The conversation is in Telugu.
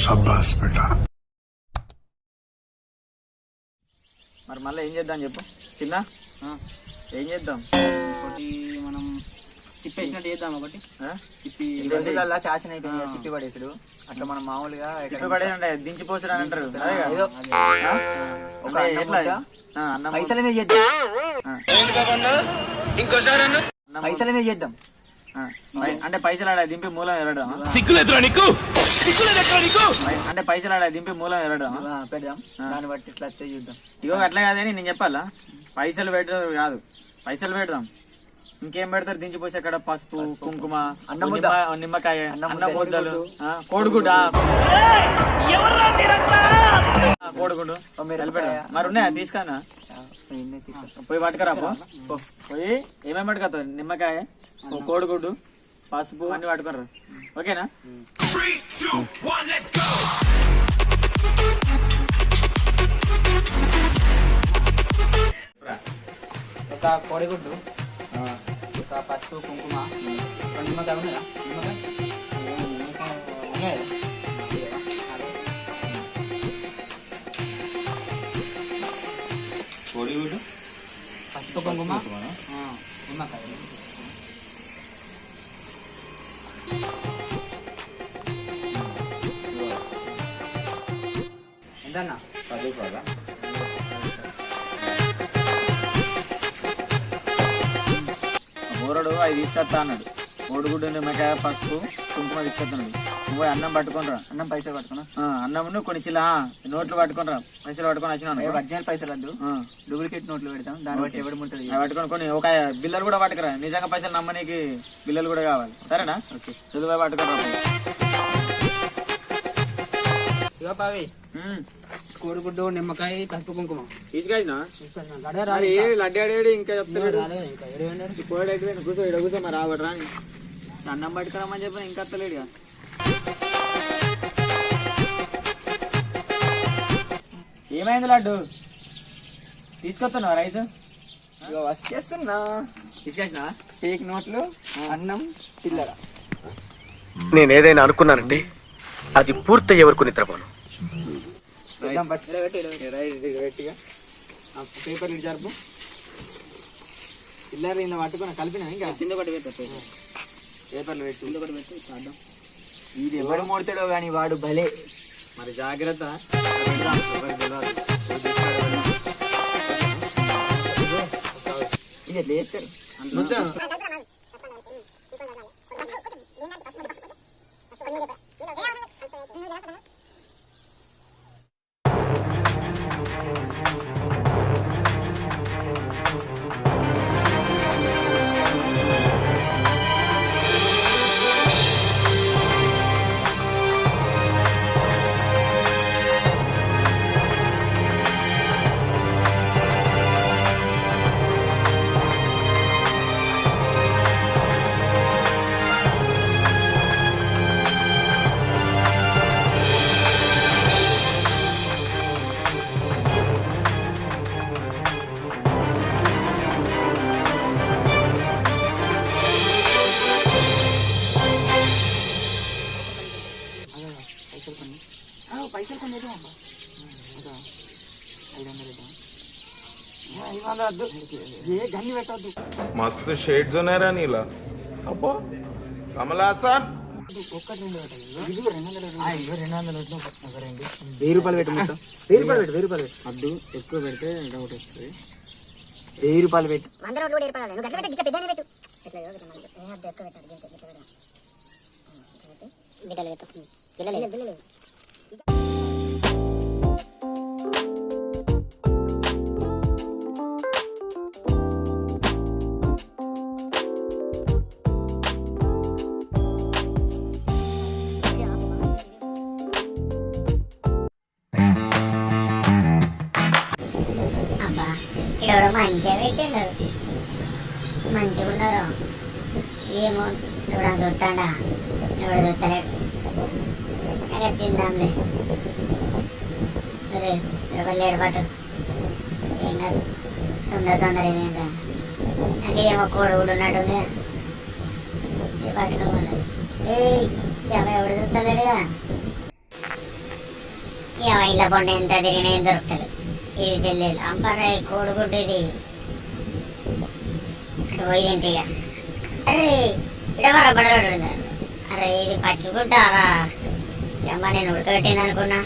సబ్బాస్ బేటా. మరి మళ్ళీ ఏం చేద్దాం చెప్పు చిన్న, ఏం చేద్దాం? ఒకటి మనం తిప్పేసినట్టు చేద్దాం. ఒకటి తిప్పి రోజులల్లా ఫ్యాషన్ అయిపోయింది తిప్పి పడేసుడు. అట్లా మనం మామూలుగా తిప్పి పడేది దించిపోసుడు అని అంటారు. ఏదో ఒక అన్నం పైసల మీద చేద్దాం. పైసల మీద చేద్దాం అంటే పైసలు ఆడ దింపి మూలం ఎరడం. అంటే పైసలు ఆడ దింపి మూలం ఎరడం పెడదాం. దాన్ని బట్టి ఇట్లా వచ్చే చూద్దాం. ఇగో అట్లా కాదని నేను చెప్పాలా, పైసలు పెట్టడం కాదు, పైసలు పెడదాం. ఇంకేం పెడతారు దించిపోసి అక్కడ? పసుపు, కుంకుమ, నిమ్మకాయ, అన్నం ముద్దలు, కోడిగుడ్డ, కోడిగుడ్డు మరి ఉన్నాయా? తీసుకున్నా పోయి పట్టుకరా. పోయి ఏమేమి పట్టుకొస్తావు? నిమ్మకాయ, కోడిగుడ్డు, పసుపు అన్ని పట్టుకోరు. ఓకేనా? ఒక కోడిగుడ్డు, ఒక పసుపు, కుంకుమ, నిమ్మకాయ ఉన్నాయా? నిమ్మకాయ కోడిగుడ్డు, పసుపు, కుంకుమ, నిమ్మకాయ. ఎంతన్నా? 10 రూపాయలా? మూరడు అవి తీసుకొస్తా అన్నాడు. కోడిగుడ్డు, నిమ్మకాయ, పసుపు, కుంకుమ తీసుకొస్తున్నాడు. నువ్వు అన్నం పట్టుకునిరా. అన్నం పైసలు పట్టుకున్నా. అన్నం కొన్ని చిల్ల నోట్లు పట్టుకునిరా. పైసలు పట్టుకొని వచ్చినా. ఒరిజినల్ పైసలు వద్దు, డూప్లికేట్ నోట్లు పెడతాం. దాన్ని బట్టి ఎవరు ఉంటుంది పట్టుకొని ఒక బిల్లలు కూడా పట్టుకురా. నిజంగా పైసలు నమ్మనీకి బిల్లలు కూడా కావాలి. సరేనా? ఓకే. చదువు పట్టుకురా. ఇగో పావి, కోడిగుడ్డు, నిమ్మకాయ, పసుపు, కుంకుమ తీసుకొచ్చినా. లడ్డు అడిగాడు ఇంకా చెప్తున్నాడు. కూర్చో ఇక్కడ కూర్చో. మరి రావడరా అన్నం పట్టుకురామని చెప్పిన ఇంకా వస్తలేడుగా. ఏమైంది లడ్డు? తీసుకొస్తున్నావా రైస్? వచ్చేస్తున్నా. తీసుకొచ్చినా కేక్, నోట్లు, అన్నం, చిల్లర. నేనేదైనా అనుకున్నానంటే అది పూర్తయ్యే వరకు నిద్రపోను. పేపర్లు జరుపు. చిల్లర ఇలా పట్టుకున్నా కలిపినా. ఇంకా కింద పట్టి పెట్టా పేపర్లు పెట్టి కింద పట్టి పెట్టి అడ్డం. ఇది ఎవడు మోడతాడో కానీ వాడు భలే. మరి జాగ్రత్త. ఇది ఎట్లా చేస్తారు? పైసలు కొన్ని గన్ని పెట్టద్దు. मस्त शेड्स ఉన్నాయి రా నీలా. అబ్బో కమలాసన్. ఒక్కటి 200 నోట్లు. 1000 రూపాయలు పెట్టు. మొత్తం 1000 రూపాయలు పెట్టు. 1000 రూపాయలు పెట్టు. అద్దు ఎక్కువ పెడితే డౌట్ వస్తుంది. 1000 రూపాయలు పెట్టు. 100 నోట్లు 1000 రూపాయలు. నువ్వు గట్ల పెట్టు. పెద్దనే పెట్టు. ఎట్లా ఎక్కువ పెట్టాలి. బిడ్డలు పెట్టు. బిడ్డలు ఇక్కడ మంచిగా పెట్టిండు. మంచిగా ఉన్నారు. ఏమో ఎవడ చూస్తాడా? ఎవడ చూస్తలేడు. ఎక్కడ తిందాంలే. సరే ఎవరు లేడు పట్టు. ఏం కాదు, తొందర ఇదేంటా. నాకేమో కోడిగుడ్డు ఉన్నట్టుంది. ఇది పట్టుకోవాలి. ఏ ఎవడు చూస్తలేడుగా. ఇలా పండు ఎంత తిరిగినా ఏం దొరుకుతుంది. ఇది చెల్లెలు అంబరే కోడిగుడ్డు ఇది. అటు పోయి తింటే ఇక అరే ఇడవరా బడబడు. అరే ఇది పచ్చిగుడ్డ అమ్మ నేను ఉడకబెట్టింది అనుకున్నా.